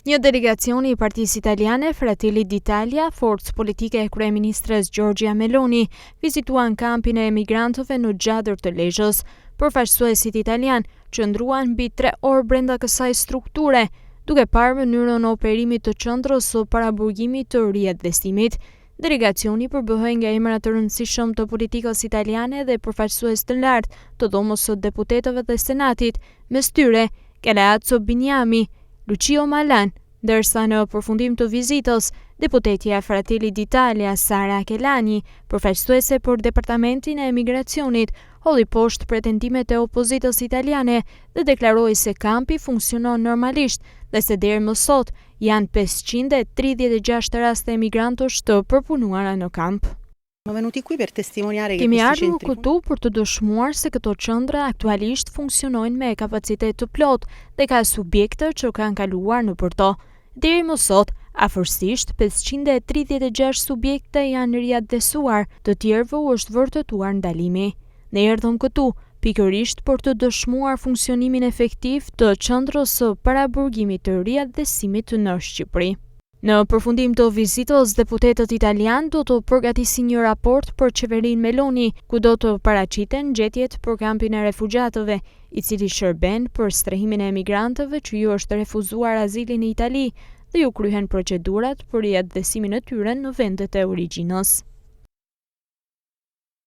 Një delegacioni i Partisë Italiane Fratelli d'Italia, forcë politike e kryeministres Giorgia Meloni, vizituan kampin e emigrantëve në Gjadër të Lezhës. Përfaqësuesit italian qëndruan mbi 3 orë brenda kësaj strukture, duke parë mënyrën e operimit të qendrës së paraburgimit të riaddhesimit. Delegacioni përbëhej nga emra të rëndësishëm të politikës italiane dhe përfaqësues të lartë të Dhomës së Deputetëve dhe Senatit, mes tyre Galeazzo Bignami, Lucio Malan, ndërsa në përfundim të vizitës, deputetja e Fratelli d'Italia Sara Kelani, përfaqësuese për Departamentin e Emigracionit, holli poshtë pretendimet e opozitës italiane dhe deklaroi se kampi funksionon normalisht dhe se deri më sot janë 536 raste emigrantësh të përpunuara në kamp. Kemi ardhur këtu për të dëshmuar se këto qendra aktualisht funksionojnë me kapacitet të plot dhe ka subjekte që kanë kaluar nëpër to. Deri më sot, afërsisht 536 subjekte janë riaddhesuar, të tjerëve u është vërtetuar ndalimi. Ne erdhëm këtu pikërisht për të dëshmuar funksionimin efektiv të qendrës së paraburgimit të riaddhesimit në Shqipëri. Në përfundim të vizitës, deputetët italian do të përgatisin një raport për qeverinë Meloni, ku do të paraqiten gjetjet për kampin e refugjatëve, i cili shërben për strehimin e emigrantëve që ju është refuzuar azili në Itali dhe ju kryhen procedurat për riaddhesimin e tyre në vendet e origjinës.